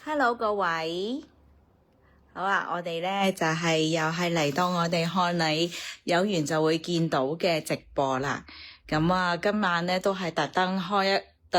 Hello 各位，好啊！我哋咧就又係嚟到我哋看你有緣就會見到嘅直播啦。咁啊，今晚咧都係特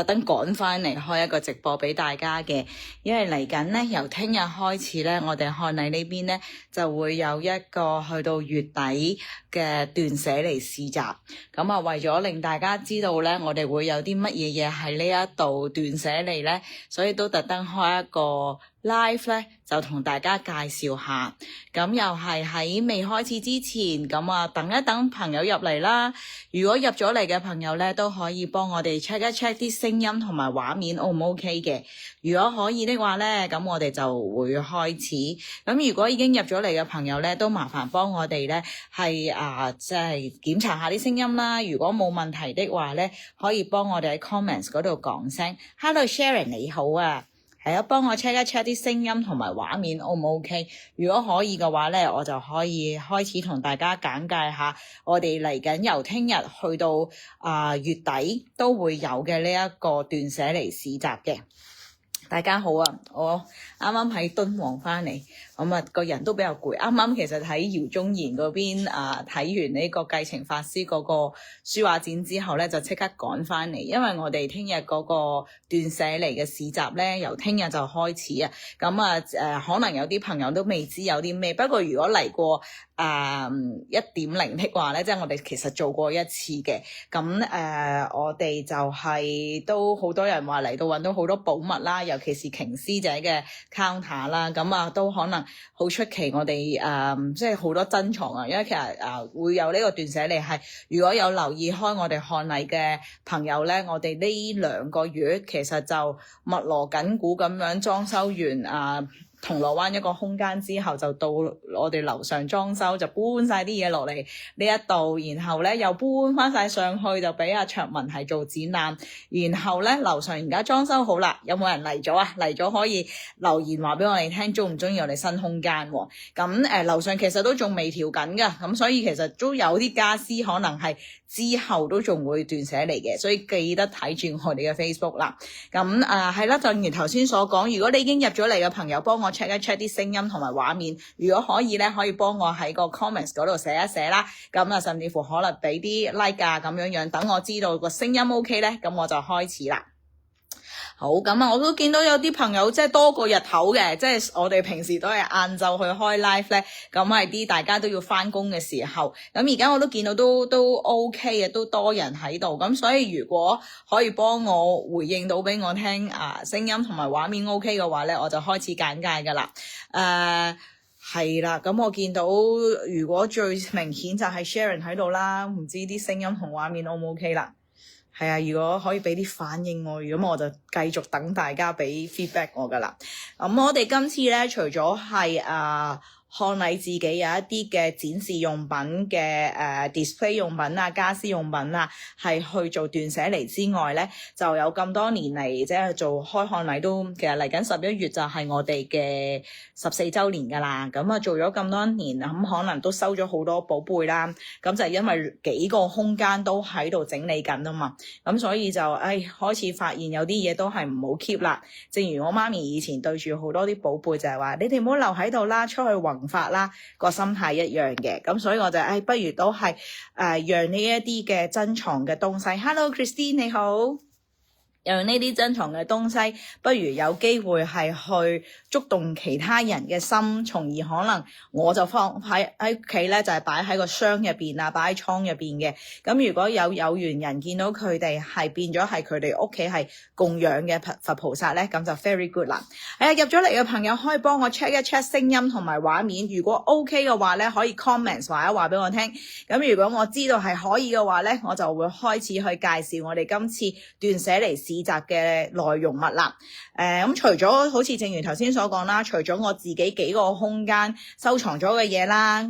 登趕翻嚟開一個直播俾大家嘅，因為嚟緊咧由聽日開始咧，我哋看你呢邊咧就會有一個去到月底嘅斷捨離市集。咁啊，為咗令大家知道咧，我哋會有啲乜嘢嘢喺呢一度斷捨離咧，所以都特登開一個 live 咧，就同大家介紹下。咁又係喺未開始之前，咁啊等一等朋友入嚟啦。如果入咗嚟嘅朋友咧，都可以幫我哋 check 一 check 啲聲音同埋畫面 O 唔 OK 嘅。如果可以的話咧，咁我哋就會開始。咁如果已經入咗嚟嘅朋友咧，都麻煩幫我哋咧係即係檢查下啲聲音啦。如果冇問題的話咧，可以幫我哋喺 comments 嗰度講聲 Hello Sharon 你好啊。係啊，幫我 check 一 check 啲聲音同埋畫面 O 唔 OK？ 如果可以嘅話咧，我就可以開始同大家簡介下我哋嚟緊由聽日去到月底都會有嘅呢一個斷捨離市集嘅。大家好啊，我啱啱喺敦煌翻嚟，咁個人都比較攰。啱啱其實喺饒宗頤嗰邊睇完呢個繼承法師嗰個書畫展之後咧，就即刻趕翻嚟，因為我哋聽日嗰個斷捨離嘅市集咧，由聽日就開始啊。咁可能有啲朋友都未知有啲咩，不過如果嚟過1.0的話咧，即係我哋其實做過一次嘅。咁我哋就係都好多人話嚟到揾到好多寶物啦，尤其是瓊師姐嘅 counter 啦，咁都可能好出奇。我哋即係好多珍藏啊，因為其實會有呢個斷捨離係，如果有留意開我哋看禮嘅朋友咧，我哋呢2個月其實就密鑼緊鼓咁樣裝修完銅鑼灣一個空間之後，就到我哋樓上裝修，就搬晒啲嘢落嚟呢一度，然後咧又搬翻晒上去，就俾阿卓文係做展覽。然後咧樓上而家裝修好啦，有冇人嚟咗啊？嚟咗可以留言話俾我哋聽，中唔中意我哋新空間喎？咁樓上其實都仲未調緊㗎，咁所以其實都有啲家私可能係之後都仲會斷捨離嘅，所以記得睇住我哋嘅 Facebook 啦。咁係啦，正如頭先所講，如果你已經入咗嚟嘅朋友，幫我 check 一 check 啲聲音同埋畫面，如果可以咧，可以幫我喺個 comments 嗰度寫一寫啦。咁甚至乎可能俾啲 like 咁樣，等我知道個聲音 OK 咧，咁我就開始啦。好，咁我都見到有啲朋友即係多過日頭嘅，即係我哋平時都係晏晝去開 live 咧，咁係啲大家都要翻工嘅時候。咁而家我都見到都 OK 嘅，都多人喺度。咁所以如果可以幫我回應到俾我聽聲音同埋畫面 OK 嘅話咧，我就開始簡介噶啦。係啦，咁我見到如果最明顯就係 Sharon 喺度啦，唔知啲聲音同畫面 O 唔 OK 啦。係啊，如果可以俾啲反應我，如果我就繼續等大家俾 feedback 我噶啦。咁我哋今次咧，除咗係看禮自己有一啲嘅展示用品嘅display 用品家私用品係去做斷捨離之外咧，就有咁多年嚟即係做開看禮都，其實嚟緊11月就係我哋嘅14週年噶啦。咁做咗咁多年，咁可能都收咗好多寶貝啦。咁就係因為幾個空間都喺度整理緊啊嘛，咁所以就開始發現有啲嘢都係唔好 keep 啦。正如我媽咪以前對住好多啲寶貝就係話，你哋唔好留喺度啦，出去弘法啦，個心態一樣嘅。咁所以我就不如都係讓呢一啲嘅珍藏嘅東西。Hello Christine 你好。讓呢啲珍藏嘅東西，不如有機會係去觸動其他人嘅心，從而可能我就放喺屋企咧，就係擺喺個箱入邊擺喺倉入邊嘅。咁如果有緣人見到佢哋係變咗係佢哋屋企係供養嘅佛菩薩咧，咁就 very good 啦。入咗嚟嘅朋友可以幫我 check 一 check 聲音同埋畫面，如果 OK 嘅話咧，可以 comments 話一話俾我聽。咁如果我知道係可以嘅話咧，我就會開始去介紹我哋今次斷捨離市集嘅內容物啦。咁除咗好似正如頭先所講啦，除咗我自己幾個空間收藏咗嘅嘢啦，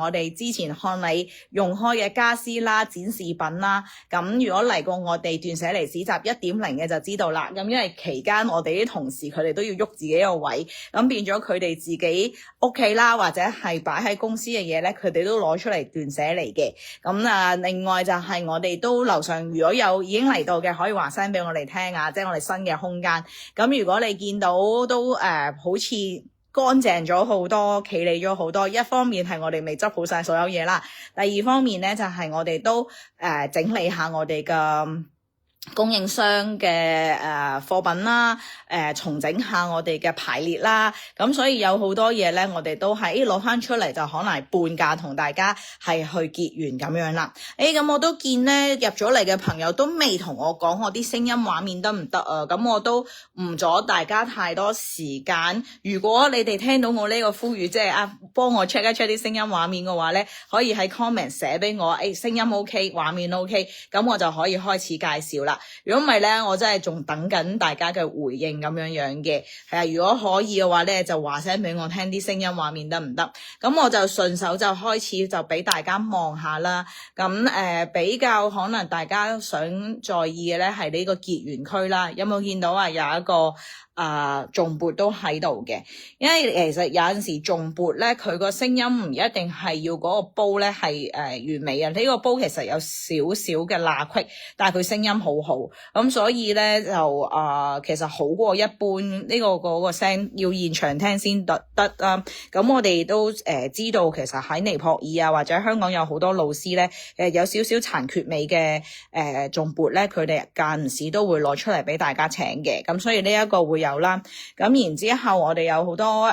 我哋之前看禮用開嘅家私啦、展示品啦，咁如果嚟過我哋斷捨離市集1.0嘅就知道啦。咁因為期間我哋啲同事佢哋都要喐自己個位，咁變咗佢哋自己屋企啦，或者係擺喺公司嘅嘢咧，佢哋都攞出嚟斷捨離嘅。咁另外就係我哋都樓上如果有已經嚟到嘅，可以話聲俾我哋聽啊，即係我哋新嘅空間。咁如果你見到都好似乾淨咗好多，企理咗好多，一方面係我哋未執好晒所有嘢啦，第二方面咧就係我哋都整理下我哋嘅供應商嘅貨品啦，重整下我哋嘅排列啦，咁所以有好多嘢咧，我哋都係攞翻出嚟就可能係半價同大家係去結緣咁樣啦。咁我都見咧入咗嚟嘅朋友都未同我講我啲聲音畫面得唔得啊？咁我都唔阻大家太多時間。如果你哋聽到我呢個呼籲，即係幫我 check 一 check 啲聲音畫面嘅話咧，可以喺 comment 寫俾我，聲音 OK， 畫面 OK， 咁我就可以開始介紹啦。如果唔係咧，我真係仲等緊大家嘅回應咁樣樣嘅。係啊，如果可以嘅話咧，就話聲俾我聽啲聲音畫面得唔得？咁我就順手就開始就俾大家望下啦。咁比較可能大家想在意嘅咧係呢個結緣區啦。有冇見到啊？有一個頌缽都喺度嘅，因為其實有陣時頌缽咧，佢個聲音唔一定係要嗰個煲咧係完美啊。呢個煲其實有少少嘅罅隙，但係佢聲音好好，咁所以咧就其實好過一般呢嗰個聲要現場聽先得啦。咁我哋都知道其實喺尼泊爾啊或者香港有好多老師咧有少少殘缺味嘅頌缽咧，佢哋間唔時都會攞出嚟俾大家請嘅，咁所以呢一個會有啦。咁然之後我哋有好多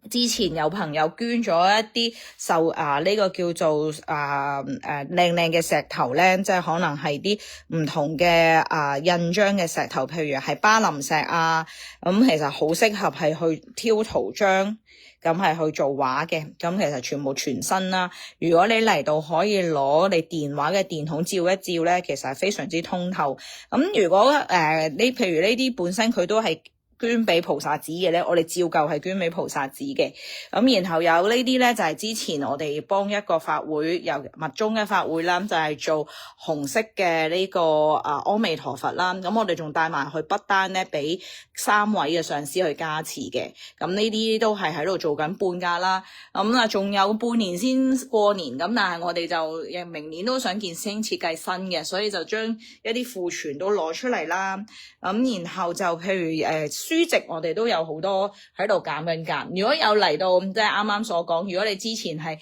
之前有朋友捐咗一啲受呢個叫做靚靚嘅石頭咧，即係可能係啲唔同嘅印章嘅石頭，譬如係巴林石啊，咁其實好適合係去挑圖章，咁係去做畫嘅。咁其實全部全新啦。如果你嚟到可以攞你電話嘅電筒照一照咧，其實係非常之通透。咁如果你譬如呢啲本身佢都係捐俾菩薩寺嘅咧，我哋照舊係捐俾菩薩寺嘅。咁然後有呢啲咧就係之前我哋幫一個法會由密宗嘅法會啦，就係做紅色嘅呢個阿彌陀佛啦。咁我哋仲帶埋去不丹咧，俾3位嘅上師去加持嘅。咁呢啲都係喺度做緊半價啦。咁仲有半年先過年，咁但係我哋就明年都想見師兄設計新嘅，所以就將一啲庫存都攞出嚟啦。咁然後就譬如書籍我哋都有好多喺度減緊價。如果有嚟到即係啱啱所講，如果你之前係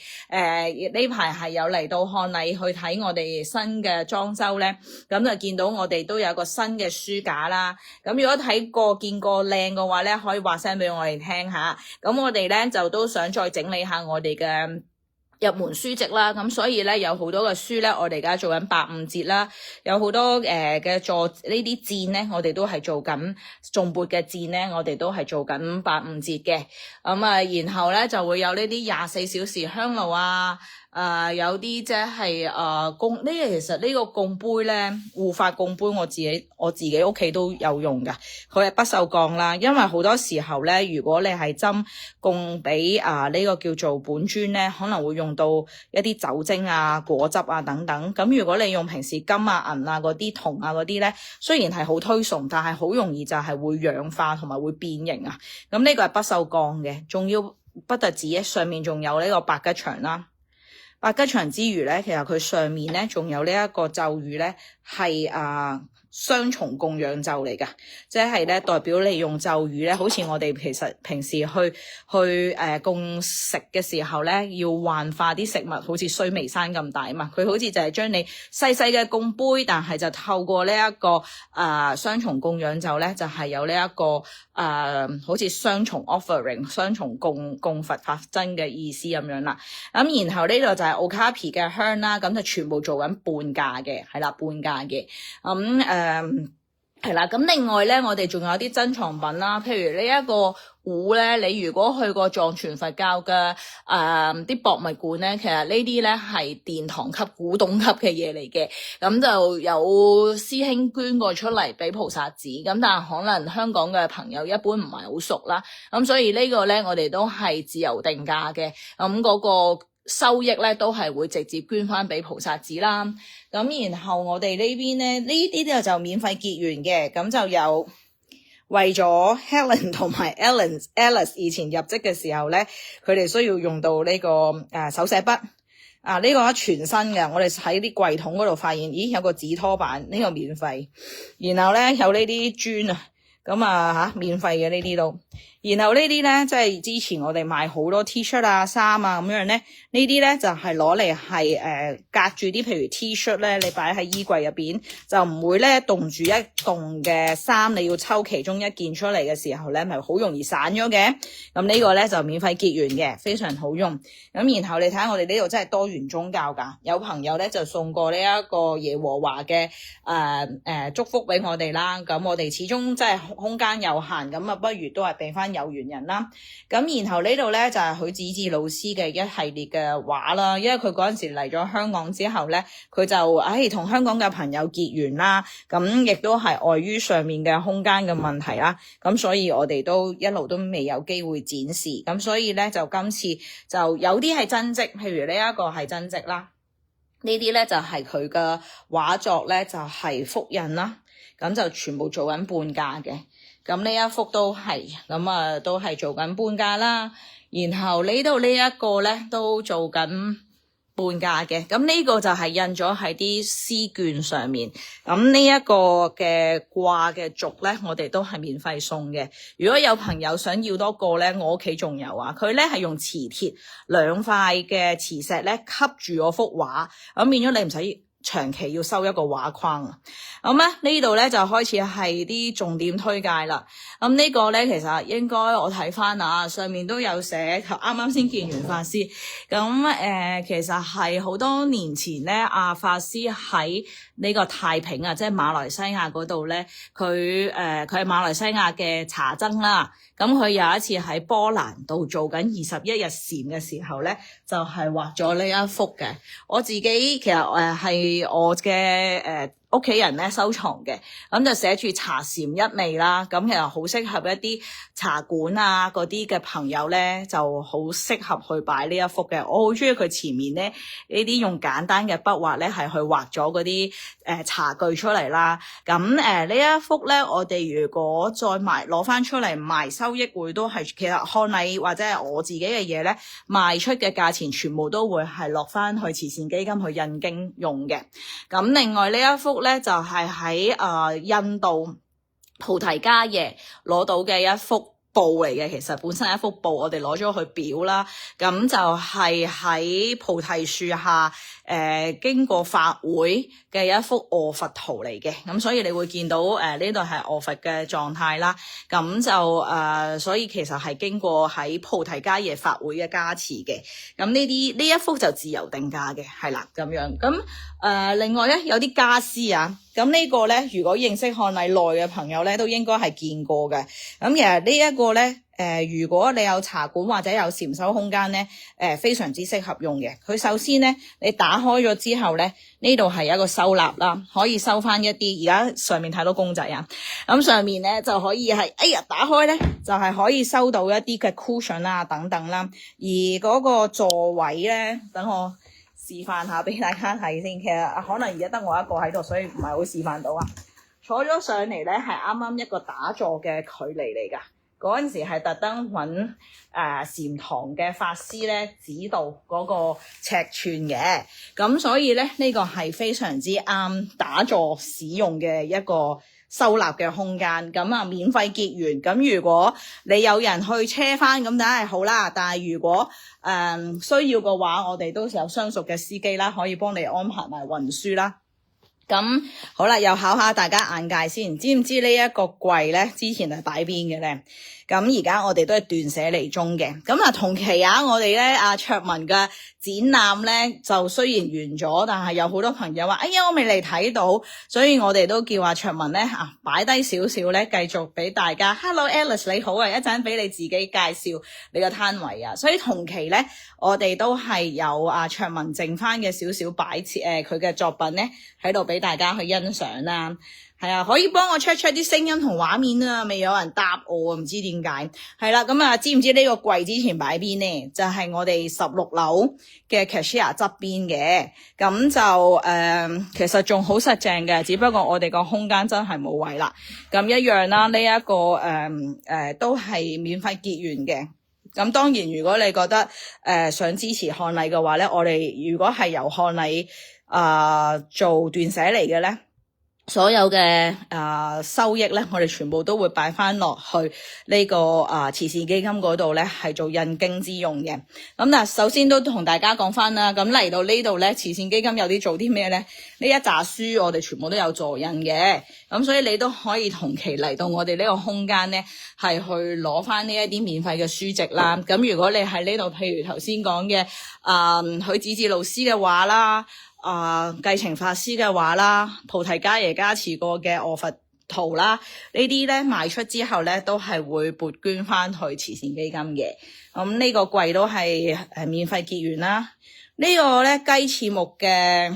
呢排係有嚟到漢禮去睇我哋新嘅裝修咧，咁就見到我哋都有個新嘅書架啦。咁如果睇過見過靚嘅話咧，可以話聲俾我哋聽下。咁我哋咧就都想再整理下我哋嘅入門書籍啦，咁所以咧有好多嘅書咧，我哋而家做緊85折啦，有好多嘅座呢啲墊咧，我哋都係做緊頌缽嘅墊咧，我哋都係做緊85折嘅。然後咧就會有呢啲24小時香爐啊。有啲即係供呢，其實呢個供杯咧，護法供杯我自己屋企都有用噶，佢係不鏽鋼啦。因為好多時候咧，如果你係斟供俾呢個叫做本尊咧，可能會用到一啲酒精啊、果汁啊等等。咁如果你用平時金啊、銀啊嗰啲銅啊嗰啲咧，雖然係好推崇，但係好容易就係會氧化同埋會變形啊。咁呢個係不鏽鋼嘅，仲要不特止上面仲有呢個白吉祥啦。白吉祥之餘咧，其實佢上面咧仲有呢一個咒語咧，係雙重供養咒嚟噶，即係咧代表你用咒語咧，好似我哋其實平時去供食嘅時候咧，要幻化啲食物，好似須彌山咁大啊嘛，佢好似就係將你細細嘅供杯，但係就透過呢一個雙重供養咒咧，就係有呢一個好似雙重 offering 雙重供佛法真嘅意思咁樣啦。咁然後呢度就係 Okapi 嘅香啦，咁就全部做緊半價嘅，係啦，半價嘅。係啦，咁另外咧，我哋仲有啲珍藏品啦，譬如呢一個壺咧，你如果去過藏傳佛教嘅啲博物館咧，其實呢啲咧係殿堂級、古董級嘅嘢嚟嘅，咁就有師兄捐過出嚟俾菩薩寺，咁但係可能香港嘅朋友一般唔係好熟啦，咁所以呢個咧我哋都係自由定價嘅，咁嗰個收益咧都係會直接捐翻俾菩薩寺啦。咁然後我哋呢邊咧，呢啲就免費結緣嘅，咁就有為咗 Helen 同埋 Alice 以前入職嘅時候咧，佢哋需要用到呢個手寫筆。呢個全新嘅，我哋喺啲櫃桶嗰度發現，咦有個紙拖板呢個免費，然後咧有呢啲磚啊，咁啊免費嘅呢啲都。然後呢啲咧，即係之前我哋賣好多 T-shirt 啊、衫啊咁樣咧，呢啲咧就係攞嚟係隔住啲，譬如 T-shirt 咧，你擺喺衣櫃入邊，就唔會咧凍住一凍嘅衫，你要抽其中一件出嚟嘅時候咧，咪好容易散咗嘅。咁呢個咧就免費結緣嘅，非常好用。咁然後你睇下我哋呢度真係多元宗教㗎，有朋友咧就送過呢一個耶和華嘅祝福俾我哋啦。咁我哋始終即係空間有限，咁啊不如都係俾翻有緣人啦。咁然後呢度咧就係許子智老師嘅一系列嘅畫啦，因為佢嗰陣時嚟咗香港之後咧，佢就同香港嘅朋友結緣啦。咁亦都係礙於上面嘅空間嘅問題啦，咁所以我哋都一路都未有機會展示。咁所以咧就今次就有啲係真跡，譬如呢一個係真跡啦，呢啲咧就係佢嘅畫作咧就係複印啦，咁就全部做緊半價嘅。咁呢一幅都係，咁都係做緊半價啦。然後呢度呢一個咧都做緊半價嘅。咁呢個就係印咗喺啲絲絹上面。咁呢一個嘅掛嘅軸咧，我哋都係免費送嘅。如果有朋友想要多個咧，我屋企仲有啊。佢咧係用磁鐵2塊嘅磁石咧吸住嗰幅畫，咁變咗你唔使長期要收一個畫框啊。咁咧呢度咧就開始係啲重點推介啦。咁呢個咧其實應該我睇翻啊，上面都有寫，啱啱先見完法師。咁其實係好多年前咧，法師喺呢個太平啊，即係馬來西亞嗰度咧，佢係馬來西亞嘅查僧啦。咁佢有一次喺波蘭度做緊21日禪嘅時候咧，就係畫咗呢一幅嘅。我自己其實係我嘅屋企人咧收藏嘅，咁就寫住茶禪一味啦。咁其實好適合一啲茶館啊嗰啲嘅朋友咧，就好適合去擺呢一幅嘅。我好中意佢前面咧呢啲用簡單嘅筆畫咧係去畫咗嗰啲茶具出嚟啦。咁呢一幅咧，我哋如果再攞翻出嚟賣，收益會都係其實看禮或者係我自己嘅嘢咧，賣出嘅價錢全部都會係落翻去慈善基金去印經用嘅。咁另外呢一幅咧就係喺印度菩提迦耶攞到嘅一幅布嚟嘅，其實本身一幅布，我哋攞咗去裱啦。咁就係喺菩提樹下經過法會嘅一幅臥佛圖嚟嘅。咁所以你會見到呢度係臥佛嘅狀態啦。咁就所以其實係經過喺菩提迦耶法會嘅加持嘅。咁呢一幅就自由定價嘅，係啦咁樣。咁另外咧有啲家私啊，咁呢個咧如果認識看禮內嘅朋友咧，都應該係見過嘅。咁其實呢一個咧如果你有茶館或者有禪修空間咧，非常之適合用嘅。佢首先咧，你打開咗之後咧，呢度係一個收納啦，可以收翻一啲。而家上面睇到公仔啊，咁上面咧就可以係，打開咧就係可以收到一啲嘅 cushion 啊等等啦。而嗰個座位咧，等我示範下俾大家睇先。其實可能而家得我一個喺度，所以唔係好示範到啊。坐咗上嚟咧，係啱啱一個打坐嘅距離嚟㗎。嗰陣時係特登揾禪堂嘅法師咧指導嗰個尺寸嘅，咁所以咧呢個係非常之啱打坐使用嘅一個收納嘅空間。咁免費結緣，咁如果你有人去車翻咁梗係好啦，但係如果需要嘅話，我哋都有相熟嘅司機啦，可以幫你安排埋運輸啦。咁好啦，又考下大家眼界先，知唔知呢一個櫃咧之前係擺邊嘅咧？咁而家我哋都係斷捨離中嘅。咁同期我哋咧卓文嘅展覽咧就雖然完咗，但係有好多朋友話：哎呀，我未嚟睇到，所以我哋都叫卓文咧擺低少少咧，繼續俾大家。Hello Alice 你好啊，一陣俾你自己介紹你個攤位啊。所以同期咧，我哋都係有卓文剩翻嘅少少擺設佢嘅作品咧喺度俾大家去欣賞啦。係啊，可以幫我 check 啲聲音同畫面啊，未有人答我，唔知點解。係啦，咁知唔知呢個櫃之前擺邊呢？就係我哋16樓嘅 cashier 側邊嘅。咁就其實仲好實淨嘅，只不過我哋個空間真係冇位啦。咁一樣啦，呢一個都係免費結緣嘅。咁當然如果你覺得想支持漢禮嘅話咧，我哋如果係由漢禮做斷捨離嘅咧，所有嘅收益咧，我哋全部都會擺翻落去呢個慈善基金嗰度咧，係做印經之用嘅。咁嗱，首先都同大家講翻啦，咁嚟到呢度咧，慈善基金有啲做啲咩咧？呢一紮書我哋全部都有助印嘅，咁所以你都可以同期嚟到我哋呢個空間咧，係去攞翻呢一啲免費嘅書籍啦。咁如果你喺呢度，譬如頭先講嘅許子智老師嘅話啦。繼承法師嘅話啦，菩提伽耶加持過嘅臥佛圖啦，呢啲咧賣出之後咧，都係會撥捐翻去慈善基金嘅。咁呢個櫃都係免費結緣啦。呢個咧雞翅木嘅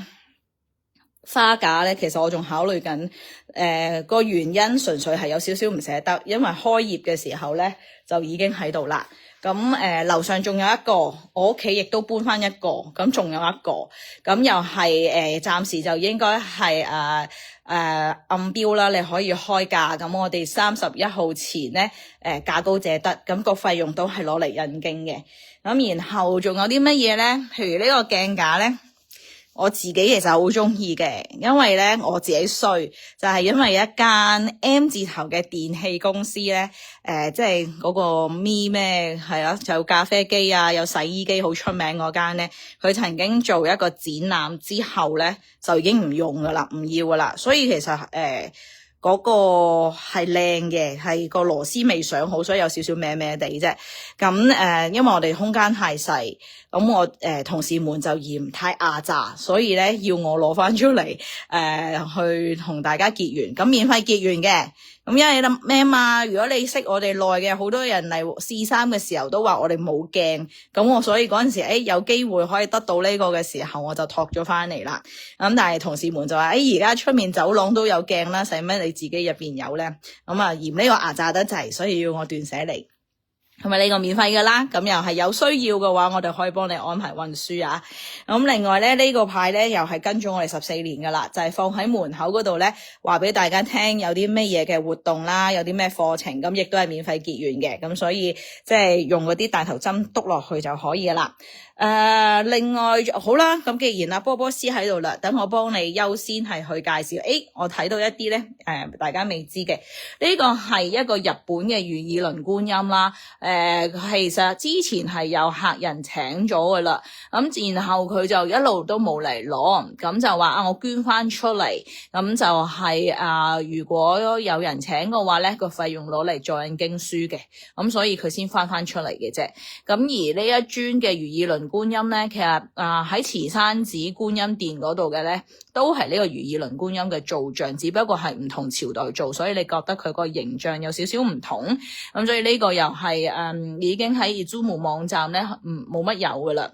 花架咧，其實我仲考慮緊，個原因純粹係有少少唔捨得，因為開業嘅時候咧就已經喺度啦。咁樓上仲有一個，我屋企亦都搬翻一個，咁仲有一個，咁又係暫時就應該係暗標啦，你可以開價，咁我哋31號前咧價高者得，咁個費用都係攞嚟印經嘅。咁然後仲有啲乜嘢咧？譬如呢個鏡架咧。我自己其實好中意嘅，因為咧我自己衰，就係因為一間 M 字頭嘅電器公司咧，即係嗰個咪咩係啊，就有咖啡機啊，有洗衣機好出名嗰間咧，佢曾經做一個展覽之後咧，就已經唔用噶啦，唔要噶啦，所以其實嗰個係靚嘅，係個螺絲未上好，所以有少少咩咩地啫。咁因為我哋空間太細，咁我同事們就嫌太壓榨，所以咧要我攞翻出嚟去同大家結緣，咁免費結緣嘅。咁因為咩嘛？如果你識我哋內嘅好多人嚟試衫嘅時候都話我哋冇鏡，咁我所以嗰陣時有機會可以得到呢個嘅時候，我就托咗翻嚟啦。咁但係同事們就話而家出面走廊都有鏡啦，使乜你自己入邊有咧？咁嫌呢個壓榨得滯，所以要我斷捨離。係咪呢個免費㗎啦？咁又係有需要嘅話，我哋可以幫你安排運輸啊。咁另外咧，呢個牌咧又係跟咗我哋14年㗎啦，就係放喺門口嗰度咧，話俾大家聽有啲咩嘢嘅活動啦，有啲咩課程，咁亦都係免費結緣嘅。咁所以即係用嗰啲大頭針篤落去就可以㗎啦。另外好啦，咁既然波波斯喺度啦，等我幫你優先係去介紹。我睇到一啲咧，大家未知嘅，呢個係一個日本嘅如意輪觀音啦。其實之前係有客人請咗噶啦，咁然後佢就一路都冇嚟攞，咁就話我捐翻出嚟，咁就係如果有人請嘅話咧，個費用攞嚟做印經書嘅，咁所以佢先翻出嚟嘅啫。咁而呢一尊嘅如意輪觀音咧，其實喺慈山寺觀音殿嗰度嘅咧，都係呢個如意輪觀音嘅造像，只不過係唔同朝代做，所以你覺得佢個形象有少少唔同。咁所以呢個又係已經喺 Izumo 網站咧冇乜有噶啦。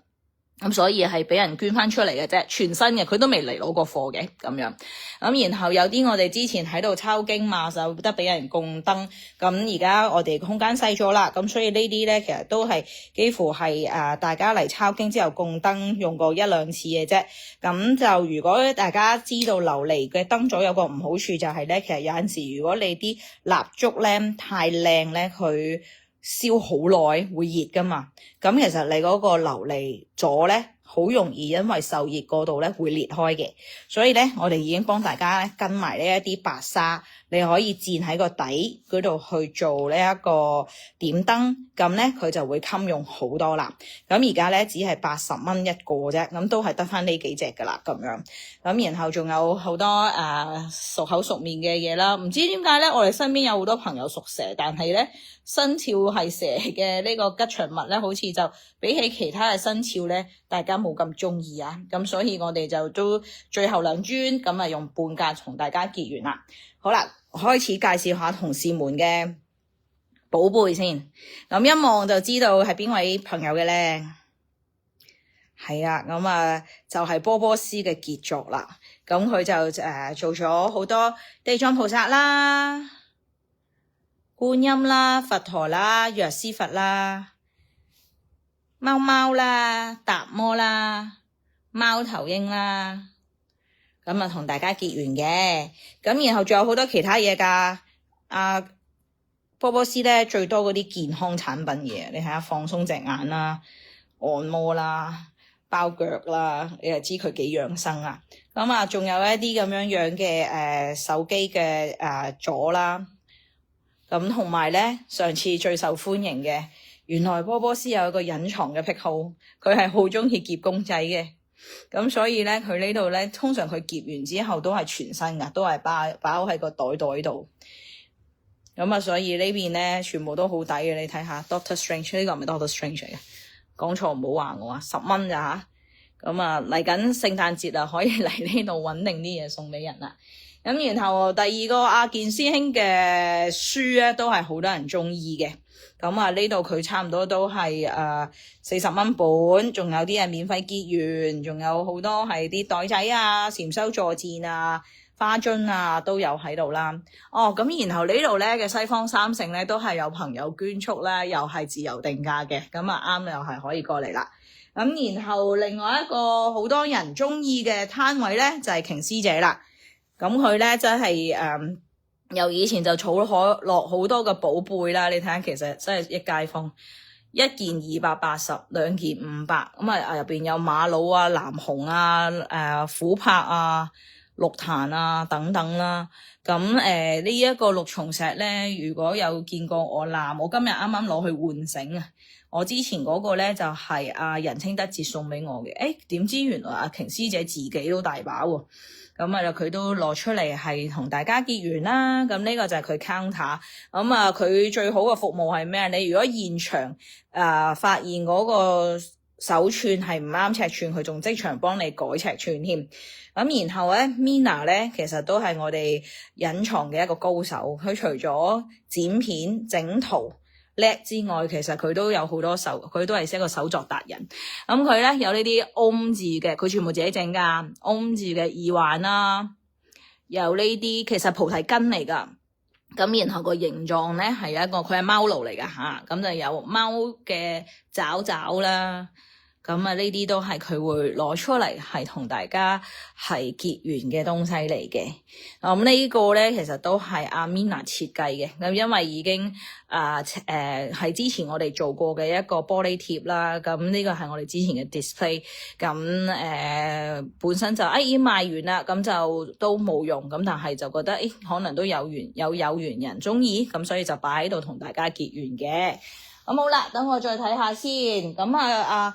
咁所以係俾人捐翻出嚟嘅啫，全新嘅，佢都未嚟攞過貨嘅咁樣。咁然後有啲我哋之前喺度抄經嘛，就得俾人供燈。咁而家我哋空間細咗啦，咁所以呢啲咧其實都係幾乎係大家嚟抄經之後供燈用過1-2次嘅啫。咁就如果大家知道琉璃嘅燈組有個唔好處就係咧，其實有陣時如果你啲蠟燭咧太靚咧，佢燒好耐會熱噶嘛，咁其實你嗰個琉璃座咧好容易因為受熱過度咧會裂開嘅，所以咧我哋已經幫大家咧跟埋呢一啲白沙，你可以墊喺個底嗰度去做呢一個點燈，咁咧佢就會襟用好多啦。咁而家咧只係80蚊一個啫，咁都係得翻呢幾隻噶啦咁樣。咁然後仲有好多熟口熟面嘅嘢啦，唔知點解咧我哋身邊有好多朋友屬蛇，但係咧生肖係蛇嘅呢個吉祥物咧，好似就比起其他嘅生肖咧，大家冇咁中意啊。咁所以我哋就都最後2尊咁用半價同大家結緣啦。好啦，開始介紹下同事們嘅寶貝先。咁一望就知道係邊位朋友嘅咧，係啊，咁就係波波斯嘅傑作啦。咁佢就做咗好多地藏菩薩啦、觀音啦、佛陀啦、藥師佛啦、貓貓啦、達摩啦、貓頭鷹啦，咁同大家結緣嘅。咁然後仲有好多其他嘢噶，波波斯咧最多嗰啲健康產品嘢，你睇下放鬆隻眼啦、按摩啦、包腳啦，你就知佢幾養生啦。咁啊，仲有一啲咁樣嘅手機嘅座啦。咁同埋咧，上次最受歡迎嘅，原來波波斯有一個隱藏嘅癖好，佢係好中意夾公仔嘅。咁所以咧，佢呢度咧，通常佢夾完之後都係全身噶，都係包喺個袋度。咁啊，所以呢邊咧全部都好抵嘅。你睇下 Doctor Strange 呢個係咪 Doctor Strange 嚟嘅？講錯唔好話我啊，10蚊咋吓？咁啊，嚟緊聖誕節啊，可以嚟呢度揾定啲嘢送俾人啦。咁然後第二個阿健師兄嘅書咧，都係好多人中意嘅。咁啊，呢度佢差唔多都係40蚊本，仲有啲係免費結緣，仲有好多係啲袋仔啊、禪修坐墊啊、花樽啊都有喺度啦。哦，咁然後呢度咧嘅西方三聖咧都係有朋友捐束啦，又係自由定價嘅，咁啊啱又係可以過嚟啦。咁然後另外一個好多人中意嘅攤位咧就係瓊師姐啦。咁佢咧真係由以前就儲落好多個寶貝啦。你睇下，其實真係一街坊，一件280，兩件500。咁啊入邊有瑪瑙啊、藍紅啊、琥珀啊、綠檀啊等等啦。咁呢一個綠松石咧，如果有見過我嗱，我今日啱啱攞去換繩啊。我之前嗰個咧就係仁清德節送俾我嘅，點知原來阿瓊師姐自己都大把喎。咁啊，佢都攞出嚟係同大家結緣啦。咁呢個就係佢 counter。咁啊，佢最好嘅服務係咩？你如果現場發現嗰個手串係唔啱尺寸，佢仲即場幫你改尺寸添。咁然後咧 Mina 咧其實都係我哋隱藏嘅一個高手。佢除咗剪片整圖叻之外，其實佢都有好多佢都係一個手作達人。咁佢咧有呢啲 Om 字嘅，佢全部自己整噶 Om 字嘅耳環啦，有呢啲其實菩提根嚟噶。咁然後個形狀咧係一個，佢係貓奴嚟噶吓，咁就有貓嘅爪啦。咁啊，呢啲都係佢會攞出嚟係同大家係結緣嘅東西嚟嘅。咁呢個咧其實都係阿 Mina 設計嘅。咁因為已經係之前我哋做過嘅一個玻璃貼啦。咁呢個係我哋之前嘅 display。咁本身就已經賣完啦，咁就都冇用。咁但係就覺得可能都有緣人中意，咁所以就擺喺度同大家結緣嘅。咁好啦，等我再睇下先。咁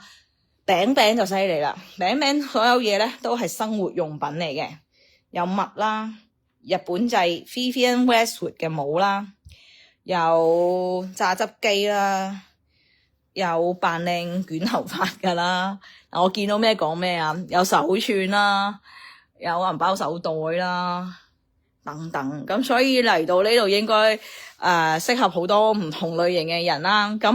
餅就犀利啦，餅所有嘢咧都係生活用品嚟嘅，有襪啦，日本製 Vivienne Westwood 嘅帽啦，有榨汁機啦，有扮靚捲頭髮噶啦，我見到咩講咩啊，有手串啦，有銀包手袋啦等等，咁所以嚟到呢度應該適合好多唔同類型嘅人啦。咁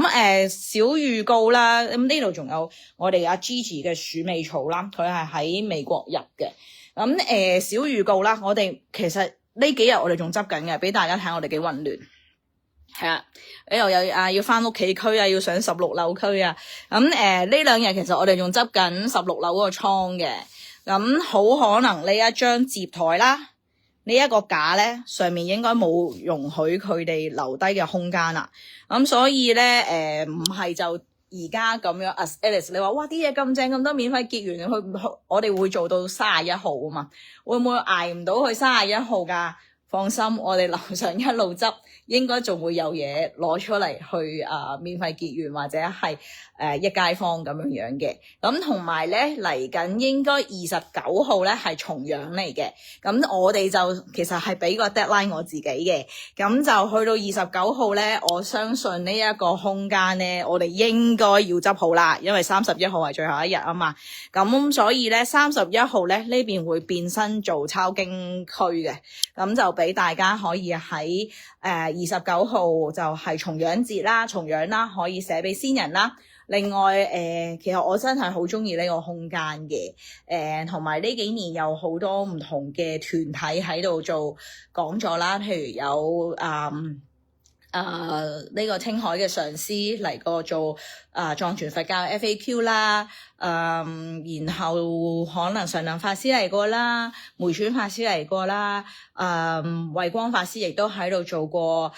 小預告啦，咁呢度仲有我哋阿 Gigi 嘅鼠尾草啦，佢係喺美國入嘅。咁小預告啦，我哋其實呢幾日我哋仲執緊嘅，俾大家睇我哋幾混亂。係啊，又有要翻屋企區啊，要上16樓區啊。咁呢兩日其實我哋仲執緊16樓嗰個倉嘅。咁好可能呢一張摺台啦。呢一個架咧，上面應該冇容許佢哋留低嘅空間啦。咁所以咧，唔係就而家咁樣。As Alice，你話哇啲嘢咁正，咁多免費結緣，我哋會做到31號啊嘛？會唔會捱唔到去31號㗎？放心，我哋樓上一路執，應該仲會有嘢攞出嚟去免費結緣或者係一街坊咁樣嘅。咁同埋咧嚟緊應該29號咧係重陽嚟嘅。咁我哋就其實係俾個 deadline 我自己嘅。咁就去到29號咧，我相信呢一個空間咧，我哋應該要執好啦，因為31號係最後一日啊嘛。咁所以咧31號咧呢邊會變身做抄經區嘅。咁就俾大家可以喺29號就係重陽節啦，重陽啦，可以寫俾先人啦。另外其實我真係好中意呢個空間嘅，同埋呢幾年有好多唔同嘅團體喺度做講座啦，譬如有呢個青海嘅上師嚟過做藏傳佛教 FAQ 啦，然後可能上能法師嚟過啦，梅傳法師嚟過啦，慧光法師亦都喺度做過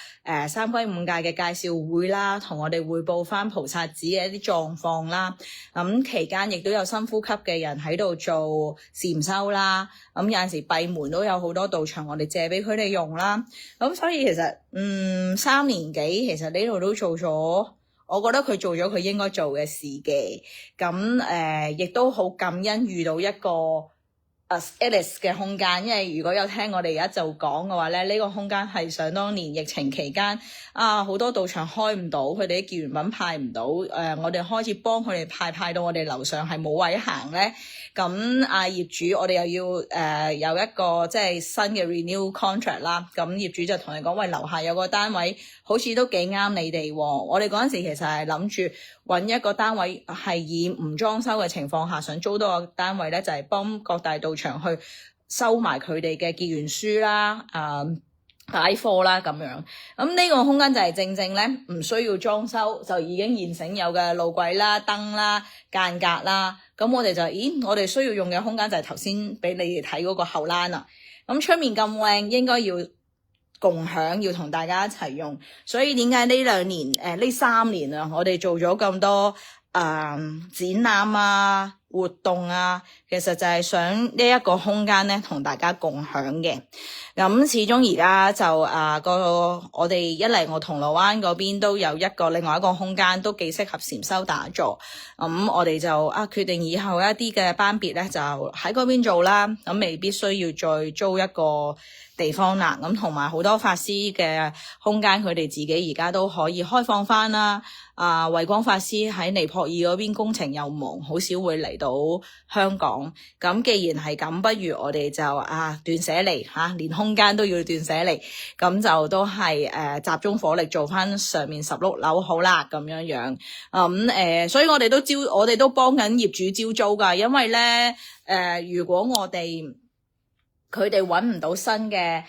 三歸五戒嘅介紹會啦，同我哋匯報翻菩薩寺嘅一啲狀況啦。咁期間亦都有深呼吸嘅人喺度做禪修啦。咁有陣時閉門都有好多道場，我哋借俾佢哋用啦。咁所以其實3年幾，其實呢度都做咗，我覺得佢做咗佢應該做嘅事嘅。咁亦都好感恩遇到一個Alice 嘅空間，因為如果有聽我哋而家就講嘅話咧，呢個空間係想當年疫情期間好多道場開唔到，佢哋啲結緣品派唔到，我哋開始幫佢哋派到我哋樓上係冇位行咧。咁業主我哋又要有一個即係新嘅 renew contract 啦。咁業主就同你講，喂，樓下有個單位好似都幾啱你哋喎。我哋嗰陣時其實係諗住揾一個單位係以唔裝修嘅情況下想租多個單位咧，就係幫各大道場去收埋佢哋嘅結緣書啦、擺貨啦咁樣。咁呢個空間就係正正咧唔需要裝修，就已經現成有嘅路軌啦、燈啦、間隔啦。咁我哋就我哋需要用嘅空間就係頭先俾你哋睇嗰個後欄啦。咁出面咁靚，應該要共享，要同大家一齊用。所以點解呢3年啊，我哋做咗咁多展覽啊、活動啊，其實就係想呢一個空間咧同大家共享嘅。咁始終而家就我哋一嚟我銅鑼灣嗰邊都有另外一個空間，都幾適合禪修打坐。咁我哋就決定以後一啲嘅班別咧就喺嗰邊做啦。咁未必需要再租一個地方啦。咁同埋好多法師嘅空間，佢哋自己而家都可以開放翻啦。慧光法師喺尼泊爾嗰邊工程又忙，好少會嚟到香港。咁既然係咁，不如我哋就斷捨離連空間都要斷捨離，咁就都係集中火力做翻上面16樓好啦，咁樣樣。所以我哋都幫緊業主招租噶，因為咧如果佢哋揾唔到新嘅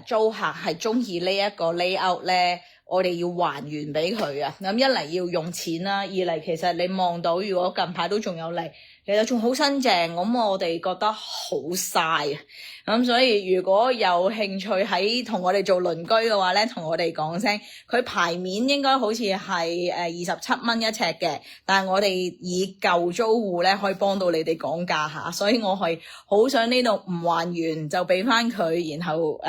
租客係中意呢一個 layout 咧，我哋要還原俾佢啊。咁一嚟要用錢啦，二嚟其實你望到如果近排都仲有嚟，其實仲好新淨，咁我哋覺得好嘥啊。咁所以如果有興趣喺同我哋做鄰居嘅話咧，同我哋講聲，佢牌面應該好似係27蚊一尺嘅，但係我哋以舊租戶咧可以幫到你哋講價下，所以我係好想呢度唔還原就俾翻佢，然後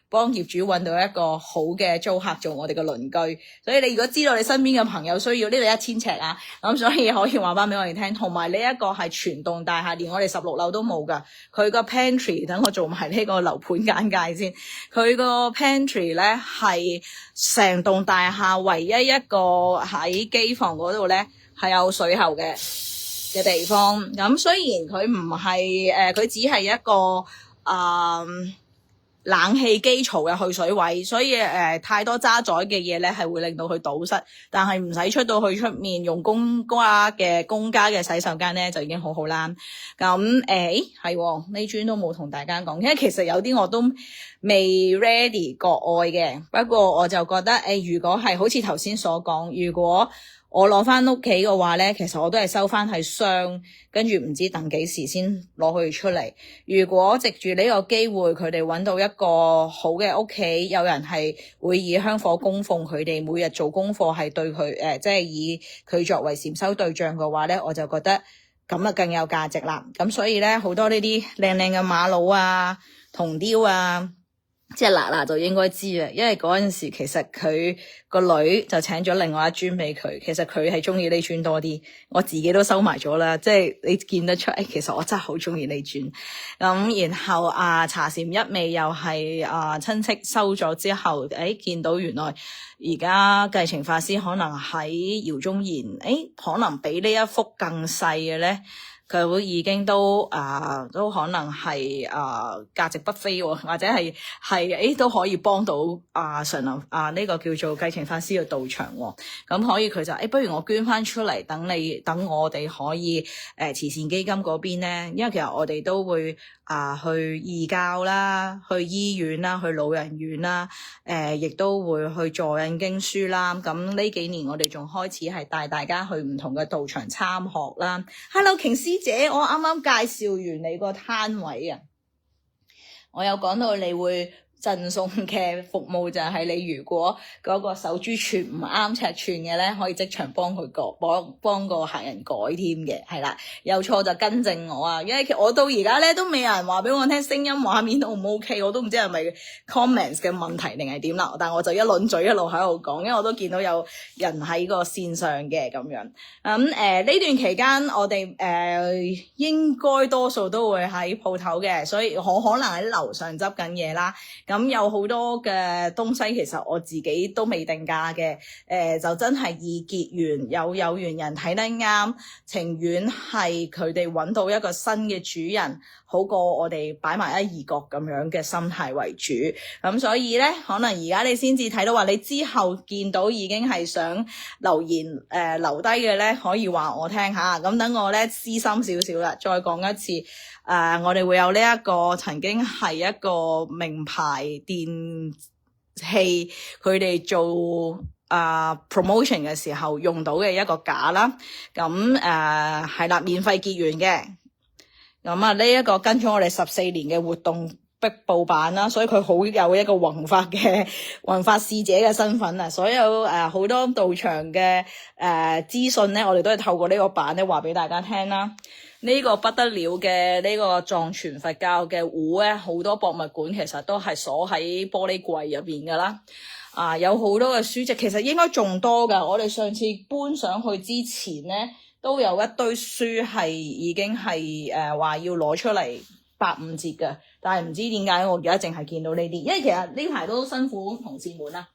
幫業主揾到一個好嘅租客做我哋嘅鄰居。所以你如果知道你身邊嘅朋友需要，呢度1000尺啊，咁所以可以話翻俾我哋聽。同埋呢一個係全棟大廈，連我哋16樓都冇噶。佢個 pantry 等我做埋呢個樓盤簡介先。佢個 pantry 咧係成棟大廈唯一一個喺機房嗰度咧係有水喉嘅地方。咁雖然佢唔係佢只係一個冷氣機槽嘅去水位，所以太多渣滓嘅嘢咧係會令到佢堵塞，但係唔使出到去出面用公家嘅洗手間咧就已經好好啦。咁係呢磚都冇同大家講，因為其實有啲我都未 ready 國外嘅，不過我就覺得如果係好似頭先所講，如果我攞翻屋企嘅話咧，其實我都係收翻喺箱，跟住唔知等幾時先攞佢出嚟。如果藉住呢個機會，佢哋揾到一個好嘅屋企，有人係會以香火供奉佢哋，每日做功課係對佢即係以佢作為禪修對象嘅話咧，我就覺得咁啊更有價值啦。咁所以咧好多呢啲靚靚嘅瑪瑙啊、銅雕啊。即係嗱就應該知啦，因為嗰陣時其實佢個女就請咗另外一磚俾佢，其實佢係中意呢磚多啲，我自己都收埋咗啦。即係你見得出，其實我真係好中意呢磚。咁然後茶禪一味又係親戚收咗之後，見到原來而家繼承法師可能喺饒宗頤，可能比呢一幅更細嘅咧。佢會已經都都可能係價值不菲喎，或者係都可以幫到上林呢個叫做繼情法師嘅道場喎。咁可以佢就不如我捐翻出嚟，等我哋可以慈善基金嗰邊咧，因為其實我哋都會去義教啦，去醫院啦，去老人院啦，亦都會去助印經書啦。咁呢幾年我哋仲開始係帶大家去唔同嘅道場參學啦。Hello， 瓊師姐，我啱啱介紹完你個攤位啊，我有講到你會贈送嘅服務就係你如果嗰個手珠串唔啱尺寸嘅咧，可以即場幫佢幫個客人改添嘅，係啦，有錯就更正我啊，因為我到而家咧都未有人話俾我聽聲音畫面都唔 OK， 我都唔知係咪 comments 嘅問題定係點啦，但我就一輪嘴一路喺度講，因為我都見到有人喺個線上嘅咁樣。呢段期間我哋應該多數都會喺鋪頭嘅，所以我可能喺樓上執緊嘢啦。咁有好多嘅東西其實我自己都未定價嘅，就真係易結緣，有緣人睇得啱，情願係佢哋揾到一個新嘅主人，好過我哋擺埋一二角咁樣嘅心態為主。咁所以咧，可能而家你先至睇到話，你之後見到已經係想留言留低嘅咧，可以話我聽下。咁等我咧私心少少啦，再講一次。我哋會有呢一個曾經係一個名牌電器，佢哋做promotion 嘅時候用到嘅一個架啦。咁係啦，免費結緣嘅。咁呢一個跟咗我哋14年嘅活動壁布版啦，所以佢好有一個弘法使者嘅身份啊！所有好多道場嘅資訊咧，我哋都係透過呢個版咧話俾大家聽啦。呢個不得了嘅呢個藏傳佛教嘅壺咧，好多博物館其實都係鎖喺玻璃櫃入邊噶啦。有好多嘅書籍，其實應該仲多噶。我哋上次搬上去之前咧，都有一堆書係已經係話要攞出嚟85折嘅，但係唔知點解我而家淨係見到呢啲，因為其實呢排都辛苦同事們啦。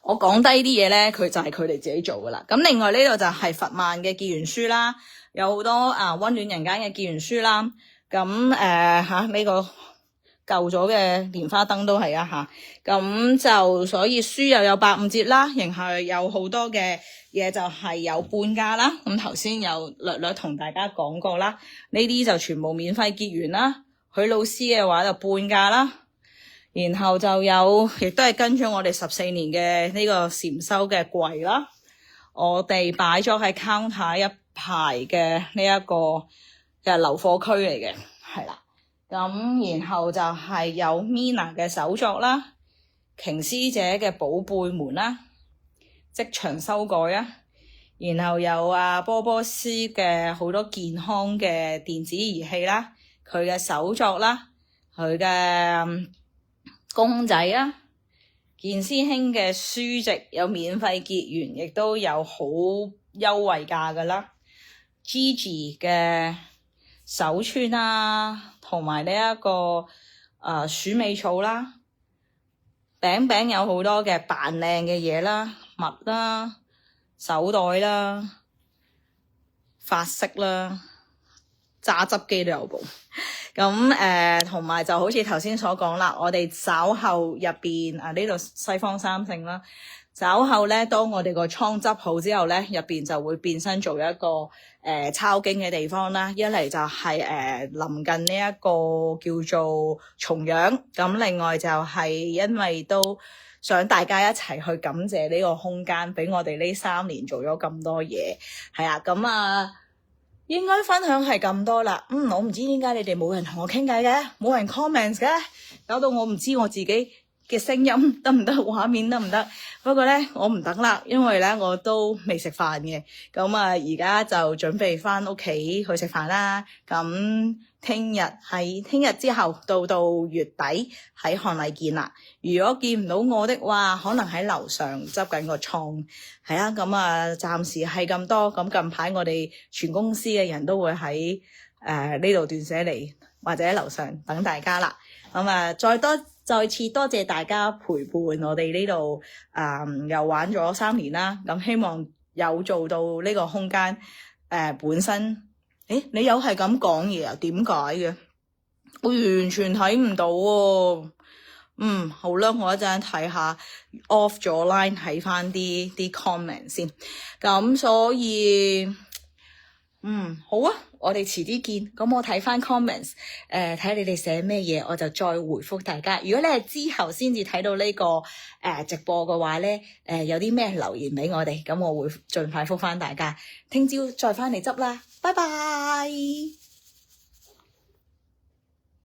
我講低啲嘢咧，佢就係佢哋自己做噶啦。咁另外呢度就係佛曼嘅結緣書啦。有好多溫暖人間嘅結緣書啦，咁呢個舊咗嘅蓮花燈都係啊嚇，咁就所以書又有85折啦，然後有好多嘅嘢就係有半價啦。咁頭先有略同大家講過啦，呢啲就全部免費結緣啦。許老師嘅話就半價啦，然後就有亦都係跟咗我哋14年嘅呢個禪修嘅櫃啦，我哋擺咗喺 counter 一排嘅呢一個嘅留貨區嚟嘅，係啦。咁然後就係有 Mina 嘅手作啦，瓊師姐嘅寶貝們啦，即場修改啦。然後有波波斯嘅好多健康嘅電子儀器啦，佢嘅手作啦，佢嘅公仔啦，健師兄嘅書籍有免費結緣，亦都有好優惠價噶啦。Gigi 嘅手串啊，同埋呢一個鼠尾草啦，餅有好多嘅扮靚嘅嘢啦，襪啦、手袋啦、髮飾啦、榨汁機都有部。咁同埋就好似頭先所講啦，我哋稍後入邊呢度西方三聖啦。稍後咧，當我哋個倉執好之後咧，入邊就會變身做一個抄經嘅地方啦。一嚟就係臨近呢一個叫做重陽，咁另外就係因為都想大家一齊去感謝呢個空間，俾我哋呢3年做咗咁多嘢，係啊，咁應該分享係咁多啦。我唔知點解你哋冇人同我傾偈嘅，冇人 comments 嘅，搞到我唔知我自己嘅聲音得唔得，畫面得唔得？不過咧，我唔等啦，因為咧我都未食飯嘅。咁而家就準備翻屋企去食飯啦。咁聽日之後到月底喺漢麗見啦。如果見唔到我的話，可能喺樓上執緊個倉。係啊，咁暫時係咁多。咁近排我哋全公司嘅人都會喺呢度斷捨離或者喺樓上等大家啦。咁再次多謝大家陪伴我哋呢度，又玩咗3年啦。咁希望有做到呢個空間，本身你又係咁講嘢啊？點解嘅？我完全睇唔到喎。好啦，我一陣睇下 off 咗 line 睇翻啲 comment 先。咁所以好啊，我哋遲啲見。咁我睇翻 comments， 睇下你哋寫咩嘢，我就再回覆大家。如果你係之後先至睇到呢個直播嘅話咧，有啲咩留言俾我哋，咁我會盡快覆翻大家。聽朝再翻嚟執啦，拜拜。